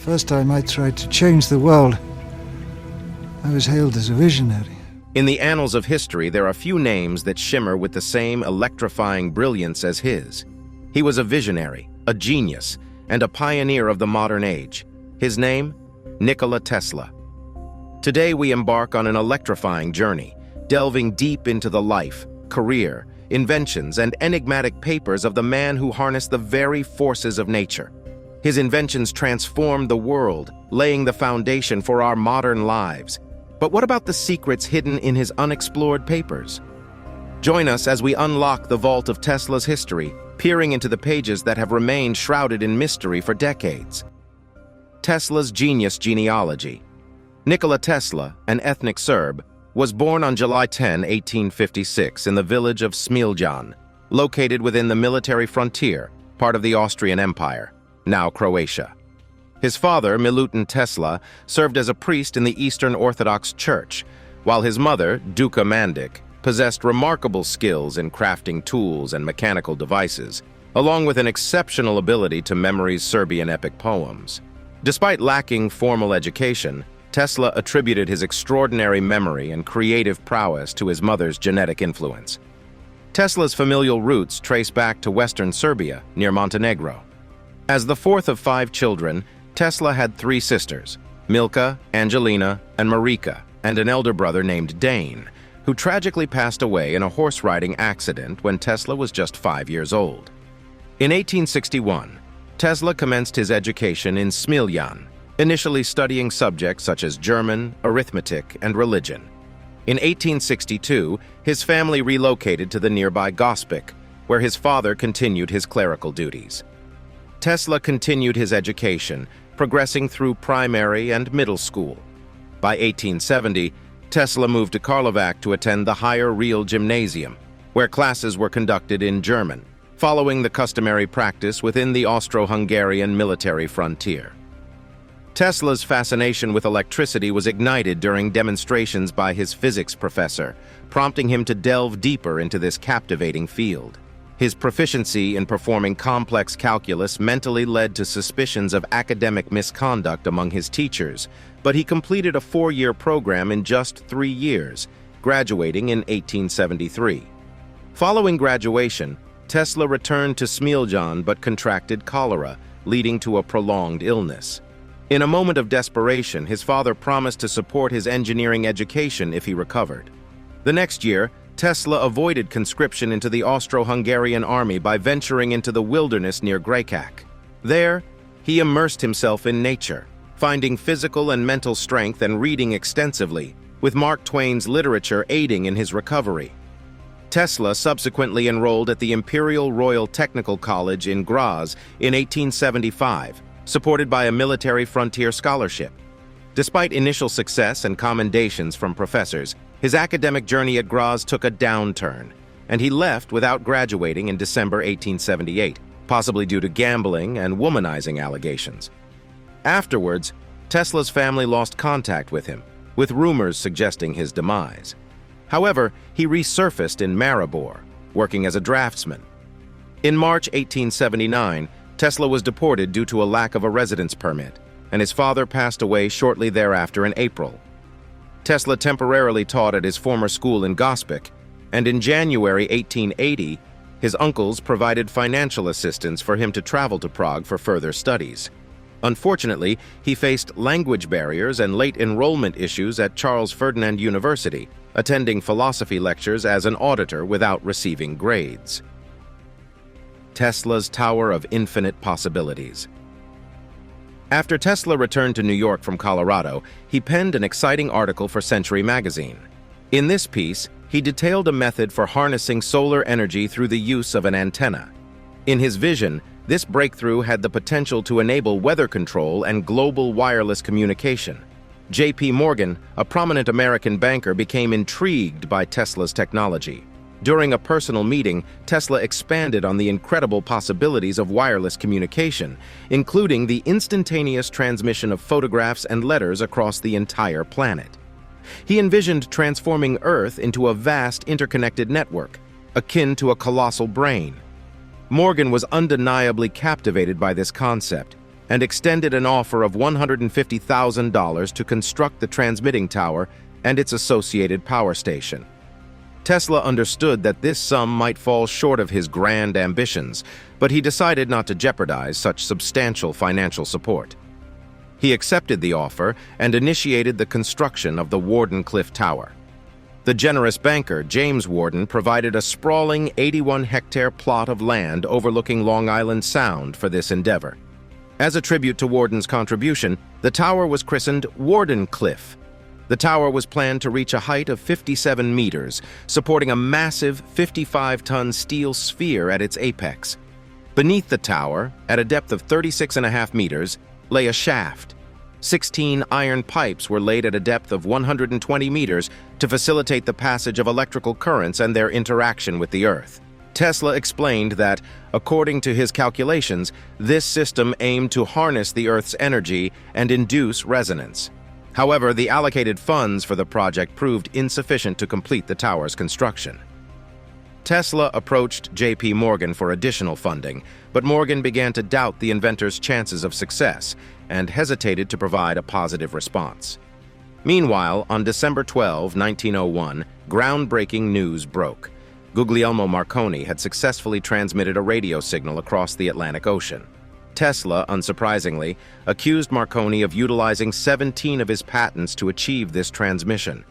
First time I tried to change the world, I was hailed as a visionary. In the annals of history, there are few names that shimmer with the same electrifying brilliance as his. He was a visionary, a genius, and a pioneer of the modern age. His name? Nikola Tesla. Today we embark on an electrifying journey, delving deep into the life, career, inventions, and enigmatic papers of the man who harnessed the very forces of nature. His inventions transformed the world, laying the foundation for our modern lives. But what about the secrets hidden in his unexplored papers? Join us as we unlock the vault of Tesla's history, peering into the pages that have remained shrouded in mystery for decades. Tesla's genius genealogy. Nikola Tesla, an ethnic Serb, was born on July 10, 1856, in the village of Smiljan, located within the military frontier, part of the Austrian Empire, now Croatia. His father, Milutin Tesla, served as a priest in the Eastern Orthodox Church, while his mother, Duka Mandic, possessed remarkable skills in crafting tools and mechanical devices, along with an exceptional ability to memorize Serbian epic poems. Despite lacking formal education, Tesla attributed his extraordinary memory and creative prowess to his mother's genetic influence. Tesla's familial roots trace back to Western Serbia, near Montenegro. As the fourth of 5 children, Tesla had 3 sisters, Milka, Angelina, and Marika, and an elder brother named Dane, who tragically passed away in a horse-riding accident when Tesla was just 5 years old. In 1861, Tesla commenced his education in Smiljan, initially studying subjects such as German, arithmetic, and religion. In 1862, his family relocated to the nearby Gospic, where his father continued his clerical duties. Tesla continued his education, progressing through primary and middle school. By 1870, Tesla moved to Karlovac to attend the Higher Real Gymnasium, where classes were conducted in German, following the customary practice within the Austro-Hungarian military frontier. Tesla's fascination with electricity was ignited during demonstrations by his physics professor, prompting him to delve deeper into this captivating field. His proficiency in performing complex calculus mentally led to suspicions of academic misconduct among his teachers, but he completed a 4-year program in just 3 years, graduating in 1873. Following graduation, Tesla returned to Smiljan but contracted cholera, leading to a prolonged illness. In a moment of desperation, his father promised to support his engineering education if he recovered. The next year, Tesla avoided conscription into the Austro-Hungarian army by venturing into the wilderness near Grajak. There, he immersed himself in nature, finding physical and mental strength and reading extensively, with Mark Twain's literature aiding in his recovery. Tesla subsequently enrolled at the Imperial Royal Technical College in Graz in 1875, supported by a military frontier scholarship. Despite initial success and commendations from professors, his academic journey at Graz took a downturn, and he left without graduating in December 1878, possibly due to gambling and womanizing allegations. Afterwards, Tesla's family lost contact with him, with rumors suggesting his demise. However, he resurfaced in Maribor, working as a draftsman. In March 1879, Tesla was deported due to a lack of a residence permit, and his father passed away shortly thereafter in April. Tesla temporarily taught at his former school in Gospic, and in January 1880, his uncles provided financial assistance for him to travel to Prague for further studies. Unfortunately, he faced language barriers and late enrollment issues at Charles Ferdinand University, attending philosophy lectures as an auditor without receiving grades. Tesla's Tower of Infinite Possibilities. After Tesla returned to New York from Colorado, he penned an exciting article for Century magazine. In this piece, he detailed a method for harnessing solar energy through the use of an antenna. In his vision, this breakthrough had the potential to enable weather control and global wireless communication. J.P. Morgan, a prominent American banker, became intrigued by Tesla's technology. During a personal meeting, Tesla expanded on the incredible possibilities of wireless communication, including the instantaneous transmission of photographs and letters across the entire planet. He envisioned transforming Earth into a vast interconnected network, akin to a colossal brain. Morgan was undeniably captivated by this concept, and extended an offer of $150,000 to construct the transmitting tower and its associated power station. Tesla understood that this sum might fall short of his grand ambitions, but he decided not to jeopardize such substantial financial support. He accepted the offer and initiated the construction of the Wardenclyffe Tower. The generous banker, James Warden, provided a sprawling 81-hectare plot of land overlooking Long Island Sound for this endeavor. As a tribute to Warden's contribution, the tower was christened Wardenclyffe. The tower was planned to reach a height of 57 meters, supporting a massive 55-ton steel sphere at its apex. Beneath the tower, at a depth of 36.5 meters, lay a shaft. 16 iron pipes were laid at a depth of 120 meters to facilitate the passage of electrical currents and their interaction with the Earth. Tesla explained that, according to his calculations, this system aimed to harness the Earth's energy and induce resonance. However, the allocated funds for the project proved insufficient to complete the tower's construction. Tesla approached J.P. Morgan for additional funding, but Morgan began to doubt the inventor's chances of success and hesitated to provide a positive response. Meanwhile, on December 12, 1901, groundbreaking news broke. Guglielmo Marconi had successfully transmitted a radio signal across the Atlantic Ocean. Tesla, unsurprisingly, accused Marconi of utilizing 17 of his patents to achieve this transmission.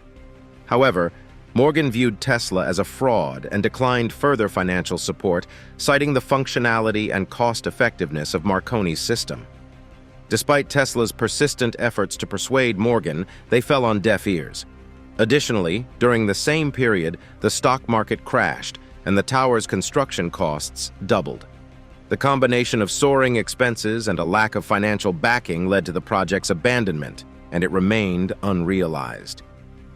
However, Morgan viewed Tesla as a fraud and declined further financial support, citing the functionality and cost-effectiveness of Marconi's system. Despite Tesla's persistent efforts to persuade Morgan, they fell on deaf ears. Additionally, during the same period, the stock market crashed, and the tower's construction costs doubled. The combination of soaring expenses and a lack of financial backing led to the project's abandonment, and it remained unrealized.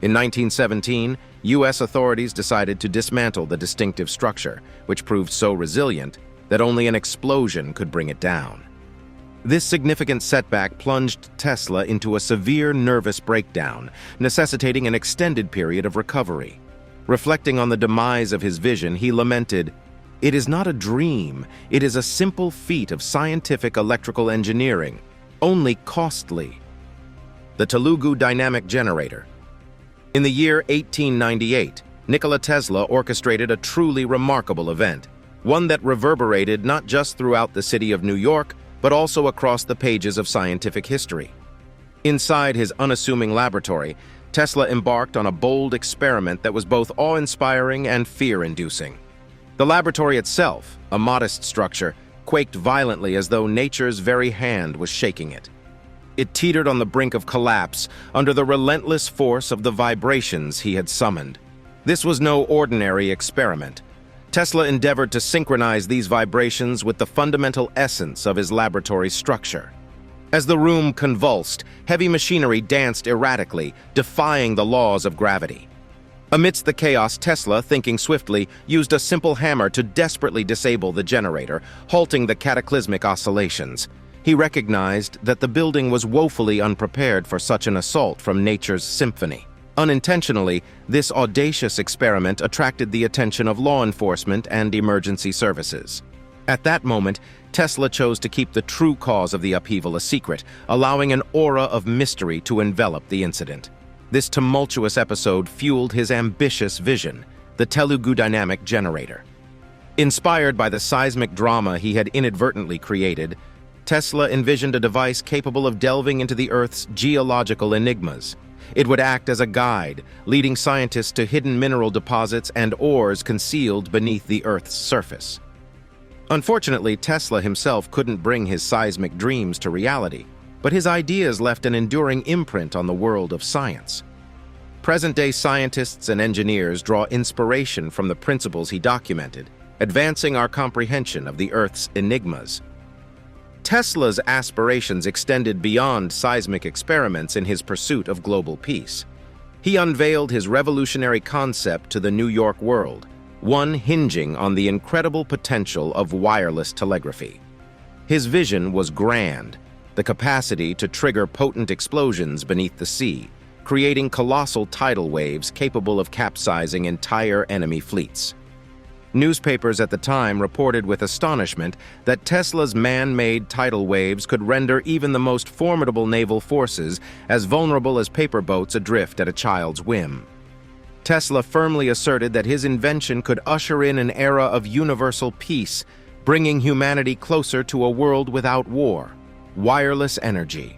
In 1917, U.S. authorities decided to dismantle the distinctive structure, which proved so resilient that only an explosion could bring it down. This significant setback plunged Tesla into a severe nervous breakdown, necessitating an extended period of recovery. Reflecting on the demise of his vision, he lamented, "It is not a dream, it is a simple feat of scientific electrical engineering, only costly." The Telugu dynamic generator. In the year 1898, Nikola Tesla orchestrated a truly remarkable event, one that reverberated not just throughout the city of New York, but also across the pages of scientific history. Inside his unassuming laboratory, Tesla embarked on a bold experiment that was both awe-inspiring and fear-inducing. The laboratory itself, a modest structure, quaked violently as though nature's very hand was shaking it. It teetered on the brink of collapse under the relentless force of the vibrations he had summoned. This was no ordinary experiment. Tesla endeavored to synchronize these vibrations with the fundamental essence of his laboratory structure. As the room convulsed, heavy machinery danced erratically, defying the laws of gravity. Amidst the chaos, Tesla, thinking swiftly, used a simple hammer to desperately disable the generator, halting the cataclysmic oscillations. He recognized that the building was woefully unprepared for such an assault from nature's symphony. Unintentionally, this audacious experiment attracted the attention of law enforcement and emergency services. At that moment, Tesla chose to keep the true cause of the upheaval a secret, allowing an aura of mystery to envelop the incident. This tumultuous episode fueled his ambitious vision, the Telugu dynamic generator. Inspired by the seismic drama he had inadvertently created, Tesla envisioned a device capable of delving into the Earth's geological enigmas. It would act as a guide, leading scientists to hidden mineral deposits and ores concealed beneath the Earth's surface. Unfortunately, Tesla himself couldn't bring his seismic dreams to reality, but his ideas left an enduring imprint on the world of science. Present-day scientists and engineers draw inspiration from the principles he documented, advancing our comprehension of the Earth's enigmas. Tesla's aspirations extended beyond seismic experiments in his pursuit of global peace. He unveiled his revolutionary concept to the New York world, one hinging on the incredible potential of wireless telegraphy. His vision was grand, the capacity to trigger potent explosions beneath the sea, creating colossal tidal waves capable of capsizing entire enemy fleets. Newspapers at the time reported with astonishment that Tesla's man-made tidal waves could render even the most formidable naval forces as vulnerable as paper boats adrift at a child's whim. Tesla firmly asserted that his invention could usher in an era of universal peace, bringing humanity closer to a world without war: wireless energy.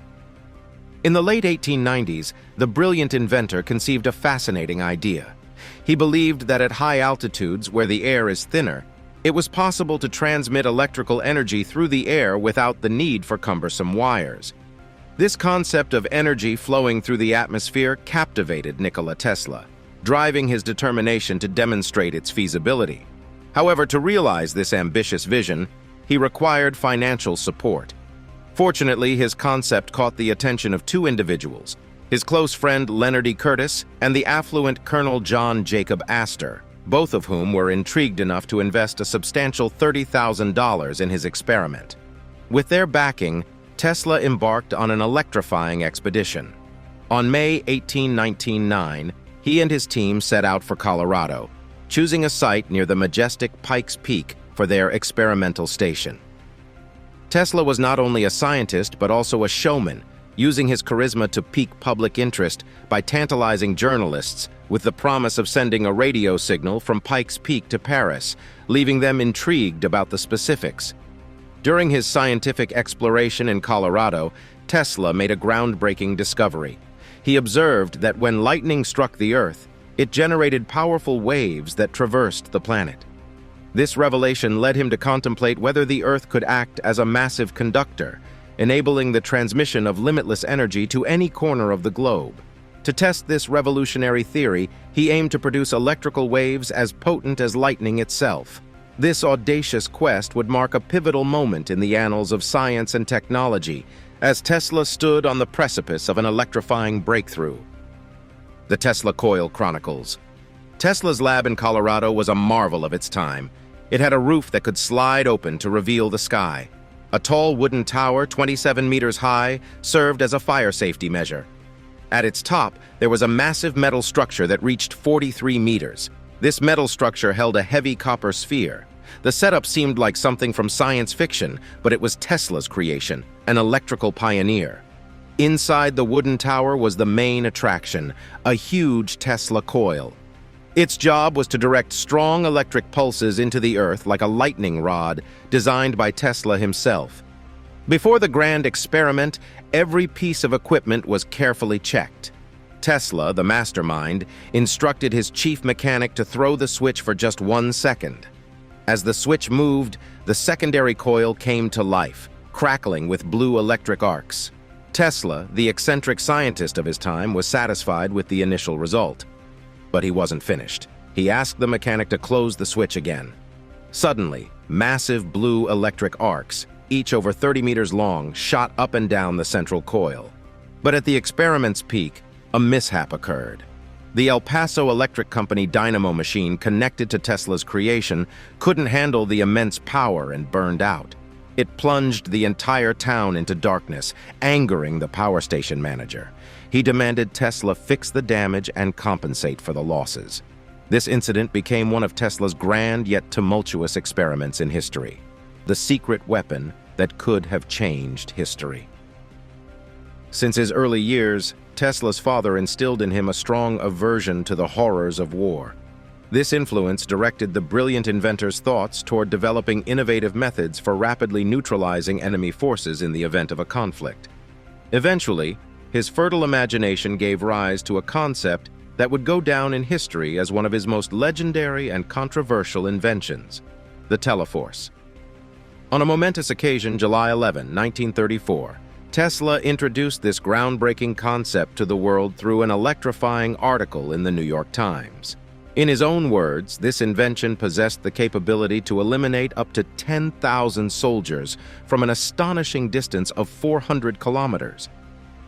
In the late 1890s, the brilliant inventor conceived a fascinating idea. He believed that at high altitudes, where the air is thinner, it was possible to transmit electrical energy through the air without the need for cumbersome wires. This concept of energy flowing through the atmosphere captivated Nikola Tesla, driving his determination to demonstrate its feasibility. However, to realize this ambitious vision, he required financial support. Fortunately, his concept caught the attention of two individuals: his close friend Leonard E. Curtis and the affluent Colonel John Jacob Astor, both of whom were intrigued enough to invest a substantial $30,000 in his experiment. With their backing, Tesla embarked on an electrifying expedition. On May 18, 1909, he and his team set out for Colorado, choosing a site near the majestic Pikes Peak for their experimental station. Tesla was not only a scientist but also a showman, using his charisma to pique public interest by tantalizing journalists with the promise of sending a radio signal from Pikes Peak to Paris, leaving them intrigued about the specifics. During his scientific exploration in Colorado, Tesla made a groundbreaking discovery. He observed that when lightning struck the Earth, it generated powerful waves that traversed the planet. This revelation led him to contemplate whether the Earth could act as a massive conductor, enabling the transmission of limitless energy to any corner of the globe. To test this revolutionary theory, he aimed to produce electrical waves as potent as lightning itself. This audacious quest would mark a pivotal moment in the annals of science and technology, as Tesla stood on the precipice of an electrifying breakthrough. The Tesla Coil Chronicles. Tesla's lab in Colorado was a marvel of its time. It had a roof that could slide open to reveal the sky. A tall wooden tower, 27 meters high, served as a fire safety measure. At its top, there was a massive metal structure that reached 43 meters. This metal structure held a heavy copper sphere. The setup seemed like something from science fiction, but it was Tesla's creation, an electrical pioneer. Inside the wooden tower was the main attraction, a huge Tesla coil. Its job was to direct strong electric pulses into the Earth like a lightning rod, designed by Tesla himself. Before the grand experiment, every piece of equipment was carefully checked. Tesla, the mastermind, instructed his chief mechanic to throw the switch for just 1 second. As the switch moved, the secondary coil came to life, crackling with blue electric arcs. Tesla, the eccentric scientist of his time, was satisfied with the initial result. But he wasn't finished. He asked the mechanic to close the switch again. Suddenly, massive blue electric arcs, each over 30 meters long, shot up and down the central coil. But at the experiment's peak, a mishap occurred. The El Paso Electric Company dynamo machine connected to Tesla's creation couldn't handle the immense power and burned out. It plunged the entire town into darkness, angering the power station manager. He demanded Tesla fix the damage and compensate for the losses. This incident became one of Tesla's grand yet tumultuous experiments in history, the secret weapon that could have changed history. Since his early years, Tesla's father instilled in him a strong aversion to the horrors of war. This influence directed the brilliant inventor's thoughts toward developing innovative methods for rapidly neutralizing enemy forces in the event of a conflict. Eventually, his fertile imagination gave rise to a concept that would go down in history as one of his most legendary and controversial inventions, the teleforce. On a momentous occasion, July 11, 1934, Tesla introduced this groundbreaking concept to the world through an electrifying article in the New York Times. In his own words, this invention possessed the capability to eliminate up to 10,000 soldiers from an astonishing distance of 400 kilometers.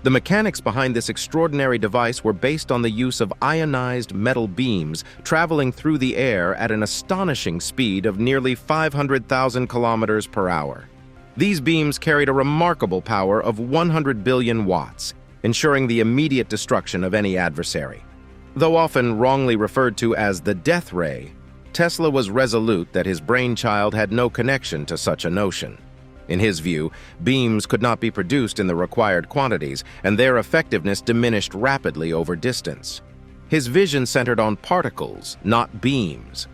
The mechanics behind this extraordinary device were based on the use of ionized metal beams traveling through the air at an astonishing speed of nearly 500,000 kilometers per hour. These beams carried a remarkable power of 100 billion watts, ensuring the immediate destruction of any adversary. Though often wrongly referred to as the death ray, Tesla was resolute that his brainchild had no connection to such a notion. In his view, beams could not be produced in the required quantities, and their effectiveness diminished rapidly over distance. His vision centered on particles, not beams.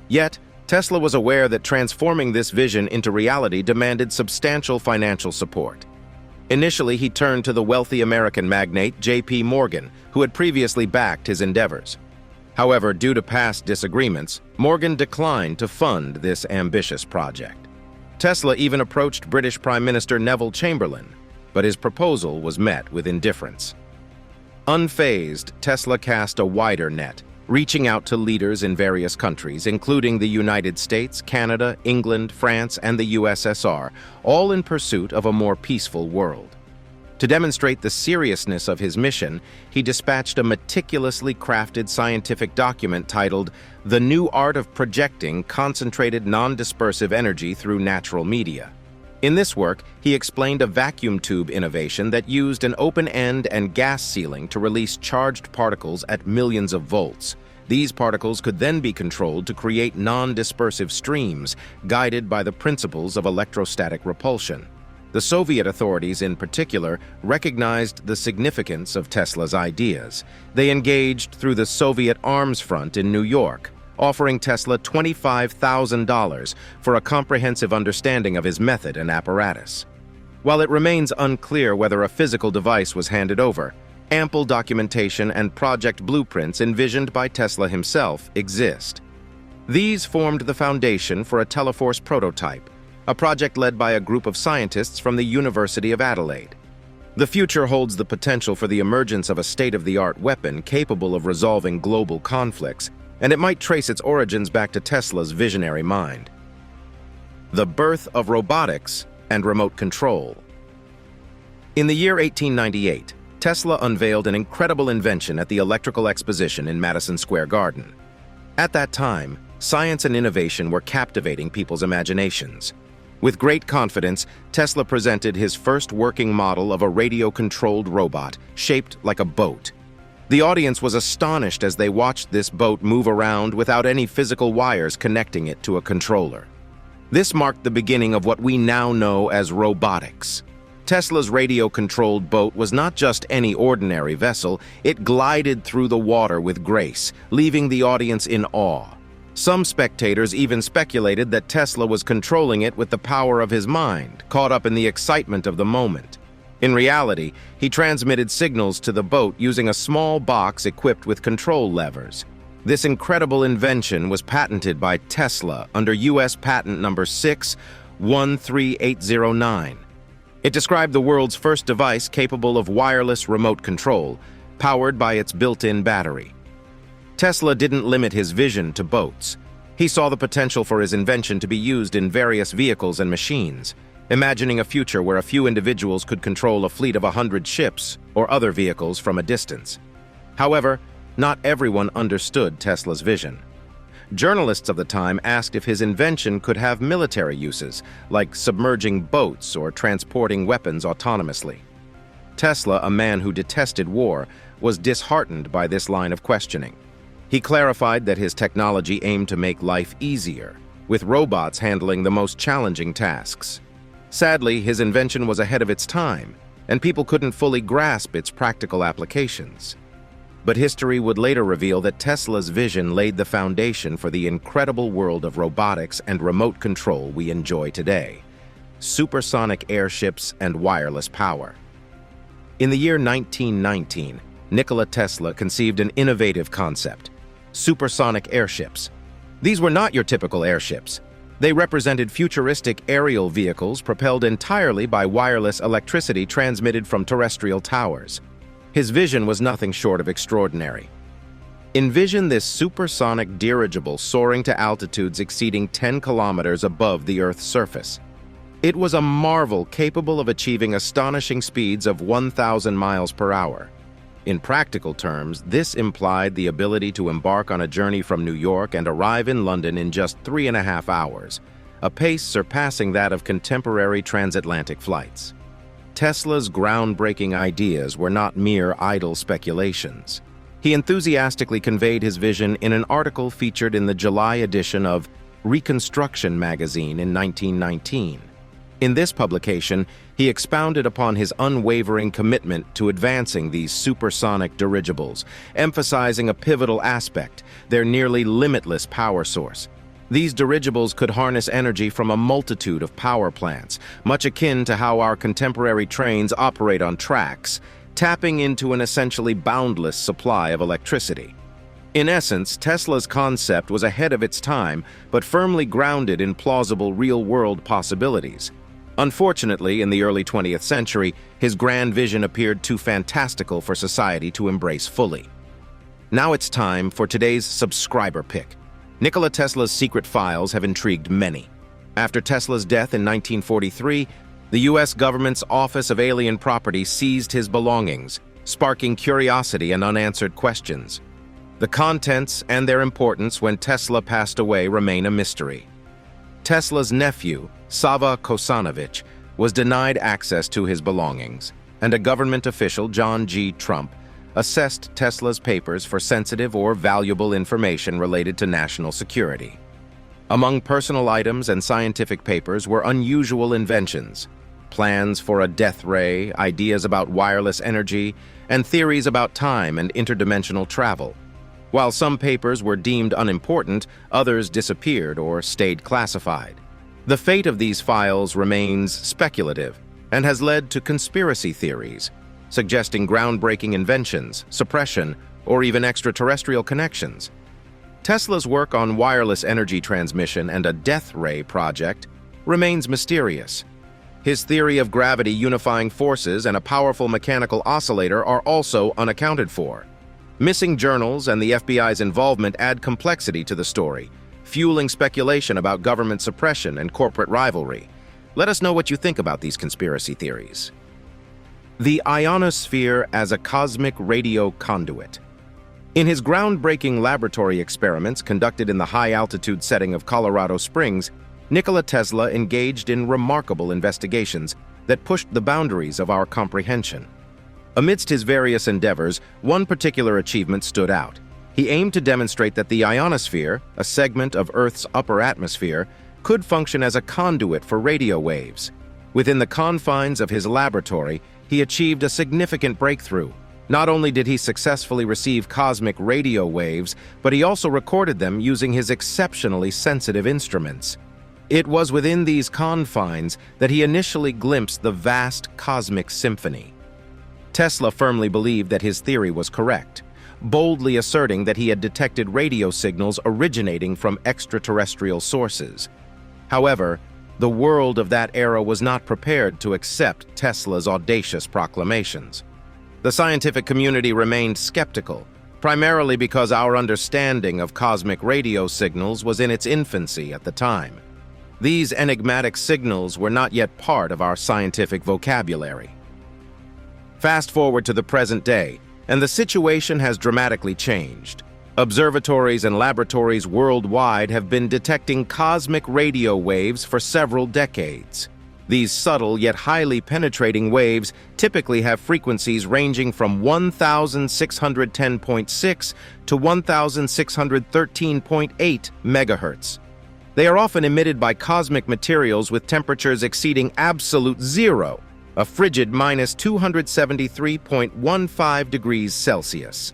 Yet, Tesla was aware that transforming this vision into reality demanded substantial financial support. Initially, he turned to the wealthy American magnate J.P. Morgan, who had previously backed his endeavors. However, due to past disagreements, Morgan declined to fund this ambitious project. Tesla even approached British Prime Minister Neville Chamberlain, but his proposal was met with indifference. Unfazed, Tesla cast a wider net, reaching out to leaders in various countries, including the United States, Canada, England, France, and the USSR, all in pursuit of a more peaceful world. To demonstrate the seriousness of his mission, he dispatched a meticulously crafted scientific document titled The New Art of Projecting Concentrated Non-Dispersive Energy Through Natural Media. In this work, he explained a vacuum tube innovation that used an open end and gas sealing to release charged particles at millions of volts. These particles could then be controlled to create non-dispersive streams, guided by the principles of electrostatic repulsion. The Soviet authorities, in particular, recognized the significance of Tesla's ideas. They engaged through the Soviet Arms Front in New York, offering Tesla $25,000 for a comprehensive understanding of his method and apparatus. While it remains unclear whether a physical device was handed over, ample documentation and project blueprints envisioned by Tesla himself exist. These formed the foundation for a Teleforce prototype, a project led by a group of scientists from the University of Adelaide. The future holds the potential for the emergence of a state-of-the-art weapon capable of resolving global conflicts, and it might trace its origins back to Tesla's visionary mind. The birth of robotics and remote control. In the year 1898, Tesla unveiled an incredible invention at the Electrical Exposition in Madison Square Garden. At that time, science and innovation were captivating people's imaginations. With great confidence, Tesla presented his first working model of a radio-controlled robot shaped like a boat. The audience was astonished as they watched this boat move around without any physical wires connecting it to a controller. This marked the beginning of what we now know as robotics. Tesla's radio-controlled boat was not just any ordinary vessel, it glided through the water with grace, leaving the audience in awe. Some spectators even speculated that Tesla was controlling it with the power of his mind, caught up in the excitement of the moment. In reality, he transmitted signals to the boat using a small box equipped with control levers. This incredible invention was patented by Tesla under U.S. patent number 613809. It described the world's first device capable of wireless remote control, powered by its built-in battery. Tesla didn't limit his vision to boats. He saw the potential for his invention to be used in various vehicles and machines, imagining a future where a few individuals could control a fleet of 100 ships or other vehicles from a distance. However, not everyone understood Tesla's vision. Journalists of the time asked if his invention could have military uses, like submerging boats or transporting weapons autonomously. Tesla, a man who detested war, was disheartened by this line of questioning. He clarified that his technology aimed to make life easier, with robots handling the most challenging tasks. Sadly, his invention was ahead of its time, and people couldn't fully grasp its practical applications. But history would later reveal that Tesla's vision laid the foundation for the incredible world of robotics and remote control we enjoy today: supersonic airships and wireless power. In the year 1919, Nikola Tesla conceived an innovative concept: supersonic airships. These were not your typical airships. They represented futuristic aerial vehicles propelled entirely by wireless electricity transmitted from terrestrial towers. His vision was nothing short of extraordinary. Envision this supersonic dirigible soaring to altitudes exceeding 10 kilometers above the Earth's surface. It was a marvel capable of achieving astonishing speeds of 1,000 miles per hour. In practical terms, this implied the ability to embark on a journey from New York and arrive in London in just 3.5 hours, a pace surpassing that of contemporary transatlantic flights. Tesla's groundbreaking ideas were not mere idle speculations. He enthusiastically conveyed his vision in an article featured in the July edition of Reconstruction magazine in 1919. In this publication, he expounded upon his unwavering commitment to advancing these supersonic dirigibles, emphasizing a pivotal aspect, their nearly limitless power source. These dirigibles could harness energy from a multitude of power plants, much akin to how our contemporary trains operate on tracks, tapping into an essentially boundless supply of electricity. In essence, Tesla's concept was ahead of its time, but firmly grounded in plausible real-world possibilities. Unfortunately, in the early 20th century, his grand vision appeared too fantastical for society to embrace fully. Now it's time for today's subscriber pick. Nikola Tesla's secret files have intrigued many. After Tesla's death in 1943, the U.S. government's Office of Alien Property seized his belongings, sparking curiosity and unanswered questions. The contents and their importance when Tesla passed away remain a mystery. Tesla's nephew, Sava Kosanovich, was denied access to his belongings, and a government official, John G. Trump, assessed Tesla's papers for sensitive or valuable information related to national security. Among personal items and scientific papers were unusual inventions, plans for a death ray, ideas about wireless energy, and theories about time and interdimensional travel. While some papers were deemed unimportant, others disappeared or stayed classified. The fate of these files remains speculative and has led to conspiracy theories, suggesting groundbreaking inventions, suppression, or even extraterrestrial connections. Tesla's work on wireless energy transmission and a death ray project remains mysterious. His theory of gravity unifying forces and a powerful mechanical oscillator are also unaccounted for. Missing journals and the FBI's involvement add complexity to the story, fueling speculation about government suppression and corporate rivalry. Let us know what you think about these conspiracy theories. The ionosphere as a cosmic radio conduit. In his groundbreaking laboratory experiments conducted in the high-altitude setting of Colorado Springs, Nikola Tesla engaged in remarkable investigations that pushed the boundaries of our comprehension. Amidst his various endeavors, one particular achievement stood out. He aimed to demonstrate that the ionosphere, a segment of Earth's upper atmosphere, could function as a conduit for radio waves. Within the confines of his laboratory, he achieved a significant breakthrough. Not only did he successfully receive cosmic radio waves, but he also recorded them using his exceptionally sensitive instruments. It was within these confines that he initially glimpsed the vast cosmic symphony. Tesla firmly believed that his theory was correct, boldly asserting that he had detected radio signals originating from extraterrestrial sources. However, the world of that era was not prepared to accept Tesla's audacious proclamations. The scientific community remained skeptical, primarily because our understanding of cosmic radio signals was in its infancy at the time. These enigmatic signals were not yet part of our scientific vocabulary. Fast forward to the present day, and the situation has dramatically changed. Observatories and laboratories worldwide have been detecting cosmic radio waves for several decades. These subtle yet highly penetrating waves typically have frequencies ranging from 1,610.6 to 1,613.8 megahertz. They are often emitted by cosmic materials with temperatures exceeding absolute zero, a frigid minus 273.15 degrees Celsius.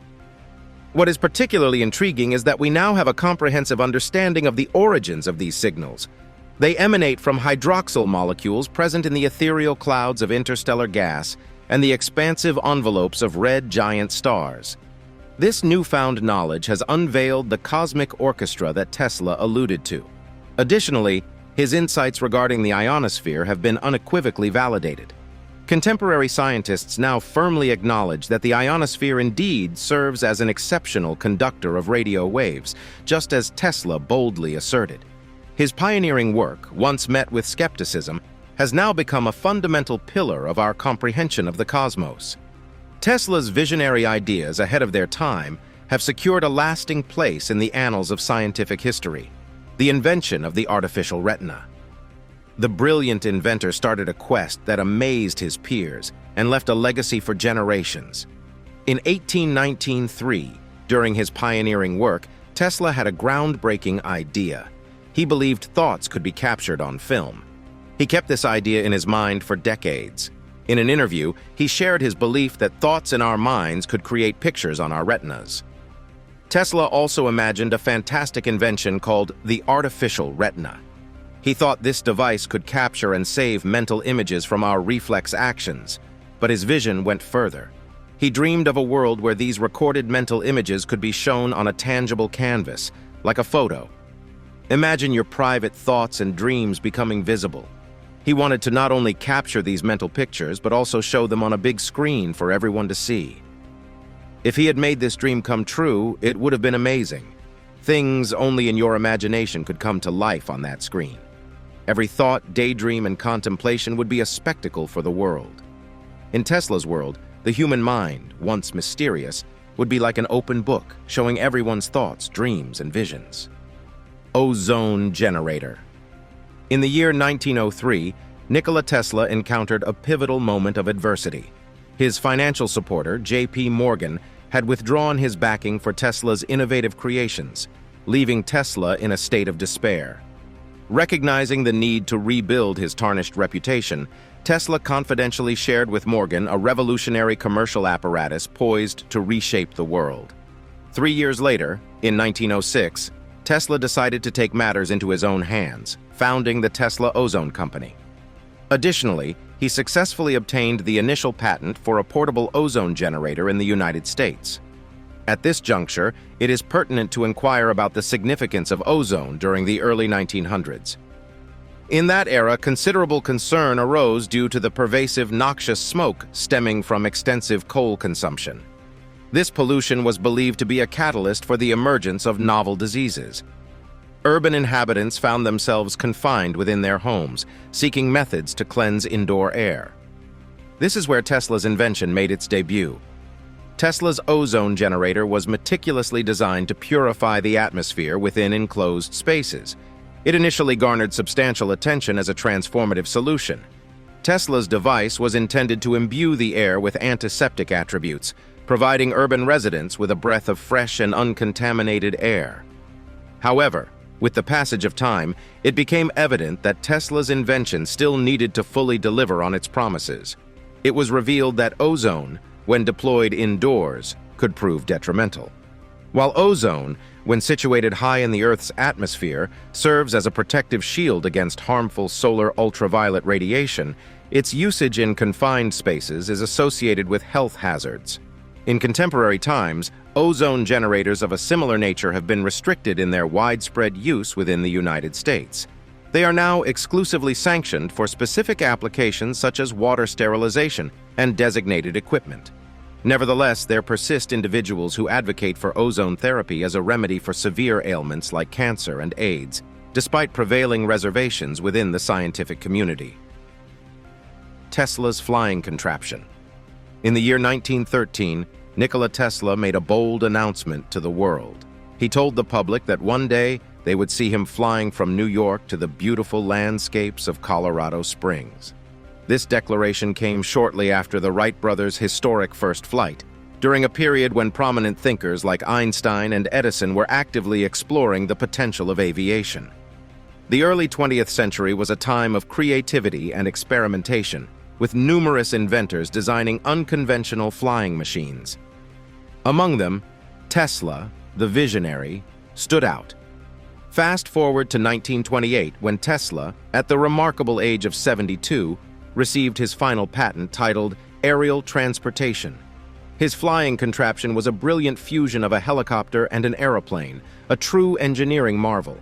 What is particularly intriguing is that we now have a comprehensive understanding of the origins of these signals. They emanate from hydroxyl molecules present in the ethereal clouds of interstellar gas and the expansive envelopes of red giant stars. This newfound knowledge has unveiled the cosmic orchestra that Tesla alluded to. Additionally, his insights regarding the ionosphere have been unequivocally validated. Contemporary scientists now firmly acknowledge that the ionosphere indeed serves as an exceptional conductor of radio waves, just as Tesla boldly asserted. His pioneering work, once met with skepticism, has now become a fundamental pillar of our comprehension of the cosmos. Tesla's visionary ideas ahead of their time have secured a lasting place in the annals of scientific history. The invention of the artificial retina. The brilliant inventor started a quest that amazed his peers and left a legacy for generations. In 1819, during his pioneering work, Tesla had a groundbreaking idea. He believed thoughts could be captured on film. He kept this idea in his mind for decades. In an interview, he shared his belief that thoughts in our minds could create pictures on our retinas. Tesla also imagined a fantastic invention called the artificial retina. He thought this device could capture and save mental images from our reflex actions, but his vision went further. He dreamed of a world where these recorded mental images could be shown on a tangible canvas, like a photo. Imagine your private thoughts and dreams becoming visible. He wanted to not only capture these mental pictures, but also show them on a big screen for everyone to see. If he had made this dream come true, it would have been amazing. Things only in your imagination could come to life on that screen. Every thought, daydream, and contemplation would be a spectacle for the world. In Tesla's world, the human mind, once mysterious, would be like an open book, showing everyone's thoughts, dreams, and visions. Ozone generator. In the year 1903, Nikola Tesla encountered a pivotal moment of adversity. His financial supporter, J.P. Morgan, had withdrawn his backing for Tesla's innovative creations, leaving Tesla in a state of despair. Recognizing the need to rebuild his tarnished reputation, Tesla confidentially shared with Morgan a revolutionary commercial apparatus poised to reshape the world. 3 years later, in 1906, Tesla decided to take matters into his own hands, founding the Tesla Ozone Company. Additionally, he successfully obtained the initial patent for a portable ozone generator in the United States. At this juncture, it is pertinent to inquire about the significance of ozone during the early 1900s. In that era, considerable concern arose due to the pervasive noxious smoke stemming from extensive coal consumption. This pollution was believed to be a catalyst for the emergence of novel diseases. Urban inhabitants found themselves confined within their homes, seeking methods to cleanse indoor air. This is where Tesla's invention made its debut. Tesla's ozone generator was meticulously designed to purify the atmosphere within enclosed spaces. It initially garnered substantial attention as a transformative solution. Tesla's device was intended to imbue the air with antiseptic attributes, providing urban residents with a breath of fresh and uncontaminated air. However, with the passage of time, it became evident that Tesla's invention still needed to fully deliver on its promises. It was revealed that ozone, when deployed indoors, could prove detrimental. While ozone, when situated high in the Earth's atmosphere, serves as a protective shield against harmful solar ultraviolet radiation, its usage in confined spaces is associated with health hazards. In contemporary times, ozone generators of a similar nature have been restricted in their widespread use within the United States. They are now exclusively sanctioned for specific applications such as water sterilization and designated equipment. Nevertheless, there persist individuals who advocate for ozone therapy as a remedy for severe ailments like cancer and AIDS, despite prevailing reservations within the scientific community. Tesla's flying contraption. In the year 1913, Nikola Tesla made a bold announcement to the world. He told the public that one day they would see him flying from New York to the beautiful landscapes of Colorado Springs. This declaration came shortly after the Wright brothers' historic first flight, during a period when prominent thinkers like Einstein and Edison were actively exploring the potential of aviation. The early 20th century was a time of creativity and experimentation, with numerous inventors designing unconventional flying machines. Among them, Tesla, the visionary, stood out. Fast forward to 1928, when Tesla, at the remarkable age of 72, received his final patent titled Aerial Transportation. His flying contraption was a brilliant fusion of a helicopter and an aeroplane, a true engineering marvel.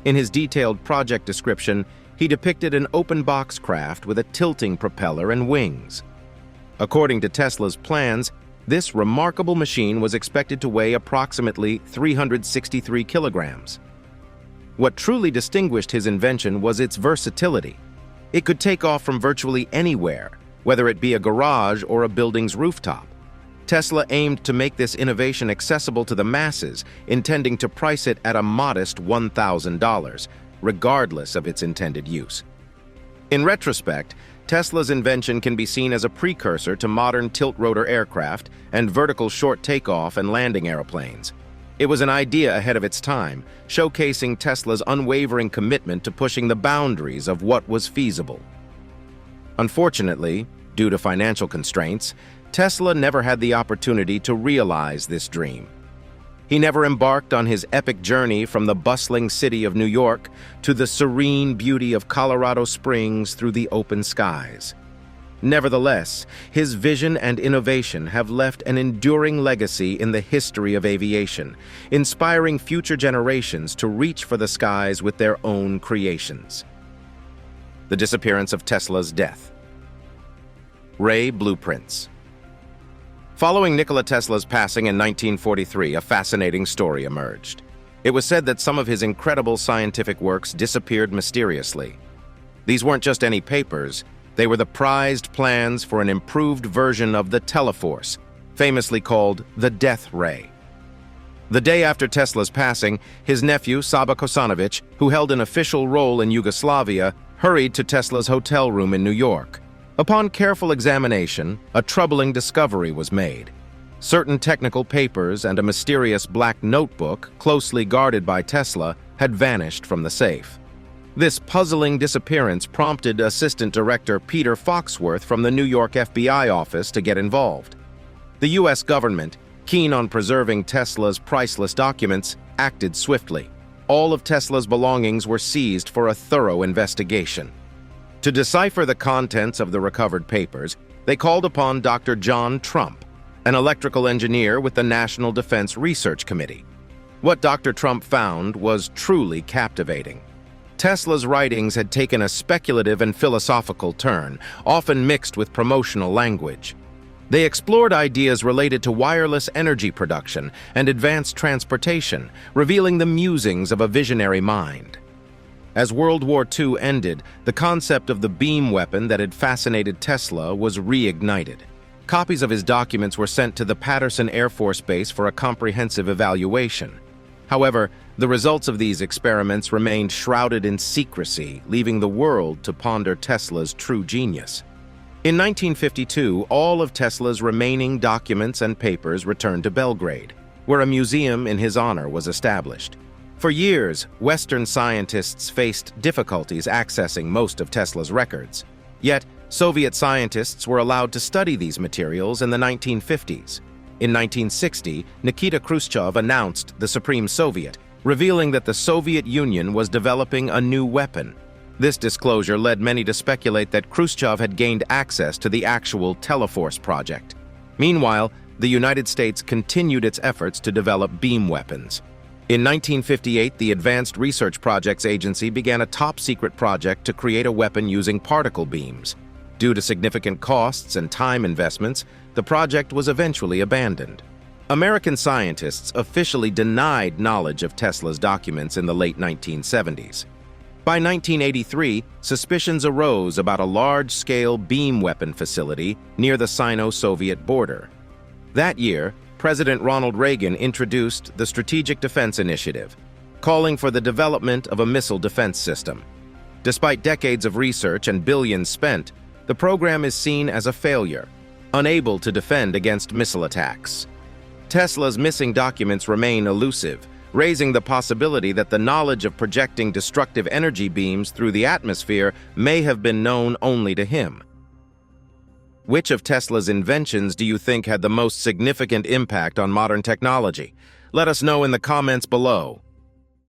In his detailed project description, he depicted an open-box craft with a tilting propeller and wings. According to Tesla's plans, this remarkable machine was expected to weigh approximately 363 kilograms. What truly distinguished his invention was its versatility. It could take off from virtually anywhere, whether it be a garage or a building's rooftop. Tesla aimed to make this innovation accessible to the masses, intending to price it at a modest $1,000, regardless of its intended use. In retrospect, Tesla's invention can be seen as a precursor to modern tilt-rotor aircraft and vertical short takeoff and landing airplanes. It was an idea ahead of its time, showcasing Tesla's unwavering commitment to pushing the boundaries of what was feasible. Unfortunately, due to financial constraints, Tesla never had the opportunity to realize this dream. He never embarked on his epic journey from the bustling city of New York to the serene beauty of Colorado Springs through the open skies. Nevertheless, his vision and innovation have left an enduring legacy in the history of aviation, inspiring future generations to reach for the skies with their own creations. The disappearance of Tesla's death. Ray blueprints. Following Nikola Tesla's passing in 1943, a fascinating story emerged. It was said that some of his incredible scientific works disappeared mysteriously. These weren't just any papers, they were the prized plans for an improved version of the Teleforce, famously called the Death Ray. The day after Tesla's passing, his nephew, Saba Kosanovic, who held an official role in Yugoslavia, hurried to Tesla's hotel room in New York. Upon careful examination, a troubling discovery was made. Certain technical papers and a mysterious black notebook, closely guarded by Tesla, had vanished from the safe. This puzzling disappearance prompted Assistant Director Peter Foxworth from the New York FBI office to get involved. The U.S. government, keen on preserving Tesla's priceless documents, acted swiftly. All of Tesla's belongings were seized for a thorough investigation. To decipher the contents of the recovered papers, they called upon Dr. John Trump, an electrical engineer with the National Defense Research Committee. What Dr. Trump found was truly captivating. Tesla's writings had taken a speculative and philosophical turn, often mixed with promotional language. They explored ideas related to wireless energy production and advanced transportation, revealing the musings of a visionary mind. As World War II ended, the concept of the beam weapon that had fascinated Tesla was reignited. Copies of his documents were sent to the Patterson Air Force Base for a comprehensive evaluation. However, the results of these experiments remained shrouded in secrecy, leaving the world to ponder Tesla's true genius. In 1952, all of Tesla's remaining documents and papers returned to Belgrade, where a museum in his honor was established. For years, Western scientists faced difficulties accessing most of Tesla's records. Yet, Soviet scientists were allowed to study these materials in the 1950s. In 1960, Nikita Khrushchev announced the Supreme Soviet, revealing that the Soviet Union was developing a new weapon. This disclosure led many to speculate that Khrushchev had gained access to the actual Teleforce project. Meanwhile, the United States continued its efforts to develop beam weapons. In 1958, the Advanced Research Projects Agency began a top-secret project to create a weapon using particle beams. Due to significant costs and time investments, the project was eventually abandoned. American scientists officially denied knowledge of Tesla's documents in the late 1970s. By 1983, suspicions arose about a large-scale beam weapon facility near the Sino-Soviet border. That year, President Ronald Reagan introduced the Strategic Defense Initiative, calling for the development of a missile defense system. Despite decades of research and billions spent, the program is seen as a failure, unable to defend against missile attacks. Tesla's missing documents remain elusive, raising the possibility that the knowledge of projecting destructive energy beams through the atmosphere may have been known only to him. Which of Tesla's inventions do you think had the most significant impact on modern technology? Let us know in the comments below.